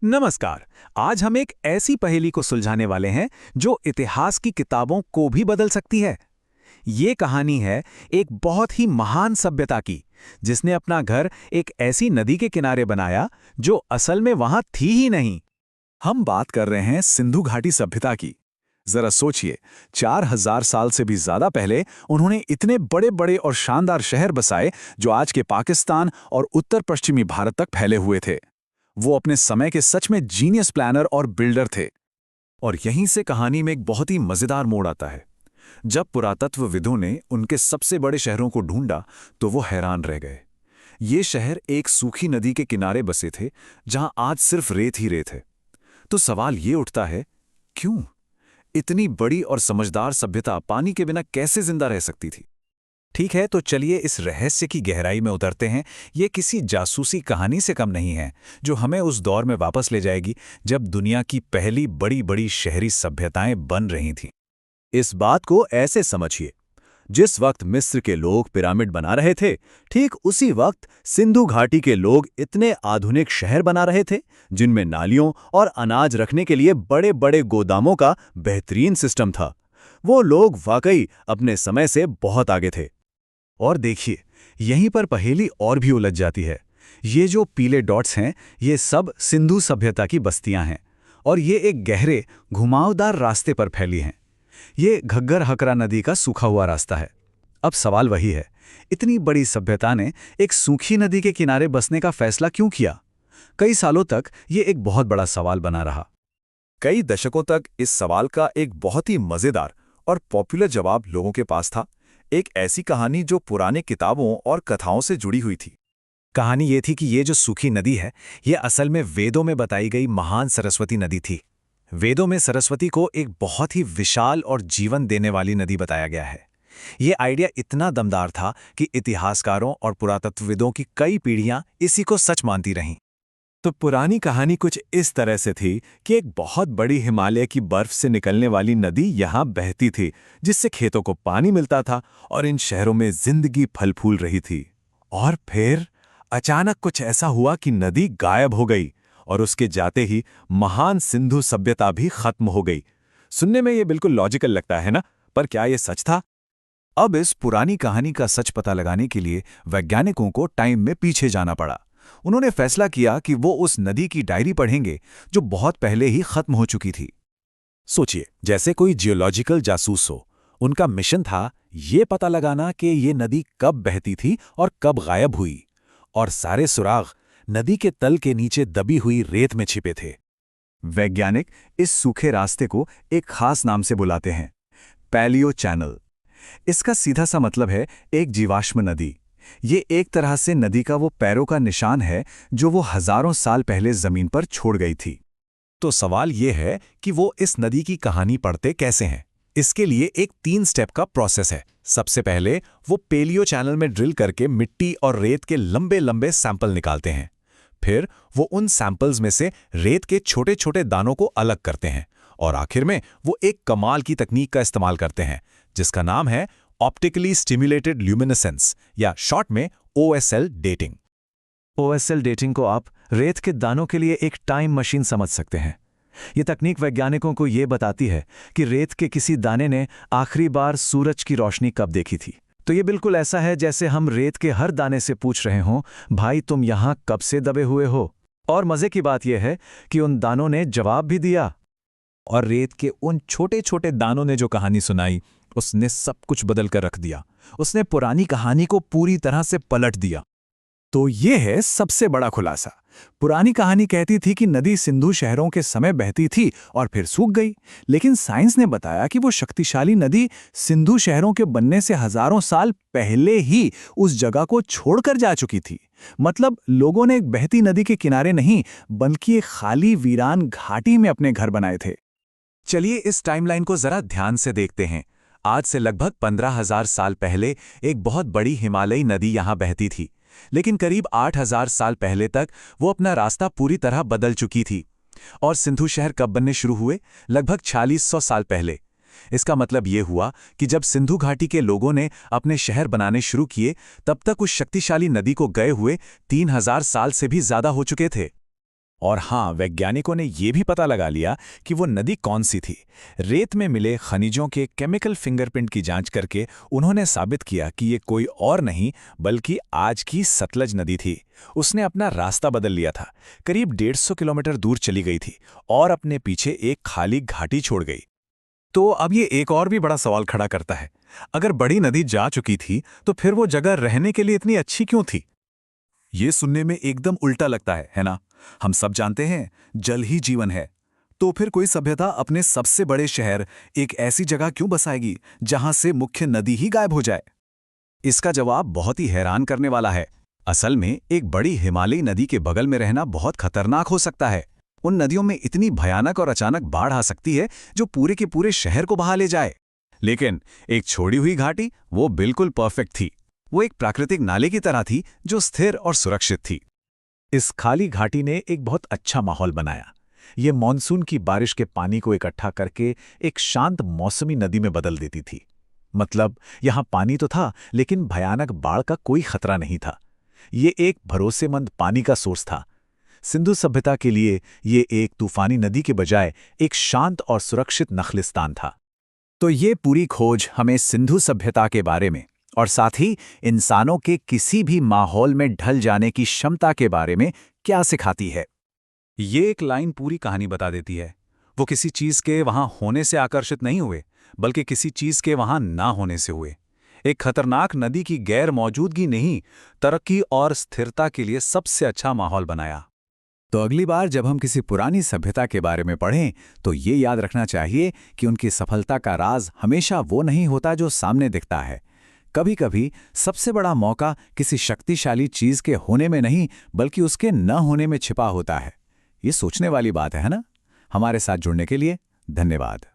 नमस्कार। आज हम एक ऐसी पहेली को सुलझाने वाले हैं जो इतिहास की किताबों को भी बदल सकती है। ये कहानी है एक बहुत ही महान सभ्यता की, जिसने अपना घर एक ऐसी नदी के किनारे बनाया जो असल में वहां थी ही नहीं। हम बात कर रहे हैं सिंधु घाटी सभ्यता की। जरा सोचिए, 4000 साल से भी ज्यादा पहले उन्होंने इतने बड़े बड़े और शानदार शहर बसाए जो आज के पाकिस्तान और उत्तर पश्चिमी भारत तक फैले हुए थे। वो अपने समय के सच में जीनियस प्लानर और बिल्डर थे। और यहीं से कहानी में एक बहुत ही मजेदार मोड़ आता है। जब पुरातत्वविदों ने उनके सबसे बड़े शहरों को ढूंढा तो वो हैरान रह गए। ये शहर एक सूखी नदी के किनारे बसे थे, जहां आज सिर्फ रेत ही रेत है। तो सवाल ये उठता है, क्यों इतनी बड़ी और समझदार सभ्यता पानी के बिना कैसे जिंदा रह सकती थी? ठीक है, तो चलिए इस रहस्य की गहराई में उतरते हैं। ये किसी जासूसी कहानी से कम नहीं है, जो हमें उस दौर में वापस ले जाएगी जब दुनिया की पहली बड़ी बड़ी शहरी सभ्यताएं बन रही थीं। इस बात को ऐसे समझिए, जिस वक्त मिस्र के लोग पिरामिड बना रहे थे, ठीक उसी वक्त सिंधु घाटी के लोग इतने आधुनिक शहर बना रहे थे जिनमें नालियों और अनाज रखने के लिए बड़े बड़े गोदामों का बेहतरीन सिस्टम था। वो लोग वाकई अपने समय से बहुत आगे थे। और देखिए, यहीं पर पहेली और भी उलझ जाती है। ये जो पीले डॉट्स हैं, ये सब सिंधु सभ्यता की बस्तियां हैं, और ये एक गहरे घुमावदार रास्ते पर फैली हैं। ये घग्गर हकरा नदी का सूखा हुआ रास्ता है। अब सवाल वही है, इतनी बड़ी सभ्यता ने एक सूखी नदी के किनारे बसने का फैसला क्यों किया? कई सालों तक ये एक बहुत बड़ा सवाल बना रहा। कई दशकों तक इस सवाल का एक बहुत ही मजेदार और पॉपुलर जवाब लोगों के पास था। एक ऐसी कहानी जो पुराने किताबों और कथाओं से जुड़ी हुई थी। कहानी ये थी कि ये जो सूखी नदी है, ये असल में वेदों में बताई गई महान सरस्वती नदी थी। वेदों में सरस्वती को एक बहुत ही विशाल और जीवन देने वाली नदी बताया गया है। ये आइडिया इतना दमदार था कि इतिहासकारों और पुरातत्वविदों की कई पीढ़ियां इसी को सच मानती रहीं। तो पुरानी कहानी कुछ इस तरह से थी कि एक बहुत बड़ी हिमालय की बर्फ से निकलने वाली नदी यहाँ बहती थी, जिससे खेतों को पानी मिलता था और इन शहरों में जिंदगी फल फूल रही थी। और फिर अचानक कुछ ऐसा हुआ कि नदी गायब हो गई, और उसके जाते ही महान सिंधु सभ्यता भी खत्म हो गई। सुनने में ये बिल्कुल लॉजिकल लगता है ना, पर क्या ये सच था? अब इस पुरानी कहानी का सच पता लगाने के लिए वैज्ञानिकों को टाइम में पीछे जाना पड़ा। उन्होंने फैसला किया कि वो उस नदी की डायरी पढ़ेंगे जो बहुत पहले ही खत्म हो चुकी थी। सोचिए, जैसे कोई जियोलॉजिकल जासूस हो। उनका मिशन था ये पता लगाना कि ये नदी कब बहती थी और कब गायब हुई, और सारे सुराग नदी के तल के नीचे दबी हुई रेत में छिपे थे। वैज्ञानिक इस सूखे रास्ते को एक खास नाम से बुलाते हैं, पैलियो चैनल। इसका सीधा सा मतलब है एक जीवाश्म नदी। ये एक तरह से नदी का वो पैरों का निशान है जो वो हजारों साल पहले जमीन पर छोड़ गई थी। तो सवाल ये है कि वो इस नदी की कहानी पढ़ते कैसे हैं? इसके लिए एक 3 स्टेप का प्रोसेस है। सबसे पहले वो पेलियो चैनल में ड्रिल करके मिट्टी और रेत के लंबे लंबे सैंपल निकालते हैं। फिर वो उन सैंपल्स में से रेत के छोटे छोटे दानों को अलग करते हैं, और आखिर में वो एक कमाल की तकनीक का इस्तेमाल करते हैं जिसका नाम है ऑप्टिकली स्टिम्युलेटेड ल्यूमिनेसेंस, या शॉर्ट में OSL डेटिंग। OSL डेटिंग को आप रेत के दानों के लिए एक टाइम मशीन समझ सकते हैं। ये तकनीक वैज्ञानिकों को ये बताती है कि रेत के किसी दाने ने आखिरी बार सूरज की रोशनी कब देखी थी। तो ये बिल्कुल ऐसा है जैसे हम रेत के हर दाने से पूछ रहे हों, भाई तुम यहां कब से दबे हुए हो? और मजे की बात यह है कि उन दानों ने जवाब भी दिया। और रेत के उन छोटे छोटे दानों ने जो कहानी सुनाई, उसने सब कुछ बदल कर रख दिया। उसने पुरानी कहानी को पूरी तरह से पलट दिया। तो ये है सबसे बड़ा खुलासा। पुरानी कहानी कहती थी कि नदी सिंधु शहरों के समय बहती थी और फिर सूख गई, लेकिन साइंस ने बताया कि वो शक्तिशाली नदी सिंधु शहरों के बनने से हजारों साल पहले ही उस जगह को छोड़कर जा चुकी थी। मतलब लोगों ने एक बहती नदी के किनारे नहीं, बल्कि एक खाली वीरान घाटी में अपने घर बनाए थे। चलिए इस टाइमलाइन को जरा ध्यान से देखते हैं। आज से लगभग 15,000 साल पहले एक बहुत बड़ी हिमालयी नदी यहां बहती थी, लेकिन करीब 8,000 साल पहले तक वो अपना रास्ता पूरी तरह बदल चुकी थी। और सिंधु शहर कब बनने शुरू हुए? लगभग 4600 साल पहले। इसका मतलब ये हुआ कि जब सिंधु घाटी के लोगों ने अपने शहर बनाने शुरू किए, तब तक उस शक्तिशाली नदी को गए हुए 3000 साल से भी ज्यादा हो चुके थे। और हाँ, वैज्ञानिकों ने यह भी पता लगा लिया कि वो नदी कौन सी थी। रेत में मिले खनिजों के केमिकल फिंगरप्रिंट की जांच करके उन्होंने साबित किया कि ये कोई और नहीं बल्कि आज की सतलज नदी थी। उसने अपना रास्ता बदल लिया था, करीब 150 किलोमीटर दूर चली गई थी और अपने पीछे एक खाली घाटी छोड़ गई। तो अब ये एक और भी बड़ा सवाल खड़ा करता है, अगर बड़ी नदी जा चुकी थी तो फिर वो जगह रहने के लिए इतनी अच्छी क्यों थी? ये सुनने में एकदम उल्टा लगता है ना? हम सब जानते हैं जल ही जीवन है। तो फिर कोई सभ्यता अपने सबसे बड़े शहर एक ऐसी जगह क्यों बसाएगी जहां से मुख्य नदी ही गायब हो जाए? इसका जवाब बहुत ही हैरान करने वाला है। असल में एक बड़ी हिमालयी नदी के बगल में रहना बहुत खतरनाक हो सकता है। उन नदियों में इतनी भयानक और अचानक बाढ़ आ सकती है जो पूरे के पूरे शहर को बहा ले जाए। लेकिन एक छोड़ी हुई घाटी वो बिल्कुल परफेक्ट थी। वो एक प्राकृतिक नाले की तरह थी जो स्थिर और सुरक्षित थी। इस खाली घाटी ने एक बहुत अच्छा माहौल बनाया। ये मॉनसून की बारिश के पानी को इकट्ठा करके एक शांत मौसमी नदी में बदल देती थी। मतलब यहां पानी तो था लेकिन भयानक बाढ़ का कोई खतरा नहीं था। ये एक भरोसेमंद पानी का सोर्स था। सिंधु सभ्यता के लिए ये एक तूफानी नदी के बजाय एक शांत और सुरक्षित नखलिस्तान था। तो ये पूरी खोज हमें सिंधु सभ्यता के बारे में और साथ ही इंसानों के किसी भी माहौल में ढल जाने की क्षमता के बारे में क्या सिखाती है? ये एक लाइन पूरी कहानी बता देती है। वो किसी चीज के वहां होने से आकर्षित नहीं हुए, बल्कि किसी चीज के वहां ना होने से हुए। एक खतरनाक नदी की गैर मौजूदगी ने ही तरक्की और स्थिरता के लिए सबसे अच्छा माहौल बनाया। तो अगली बार जब हम किसी पुरानी सभ्यता के बारे में पढ़ें तो ये याद रखना चाहिए कि उनकी सफलता का राज हमेशा वो नहीं होता जो सामने दिखता है। कभी कभी सबसे बड़ा मौका किसी शक्तिशाली चीज के होने में नहीं बल्कि उसके न होने में छिपा होता है। ये सोचने वाली बात है ना? हमारे साथ जुड़ने के लिए धन्यवाद।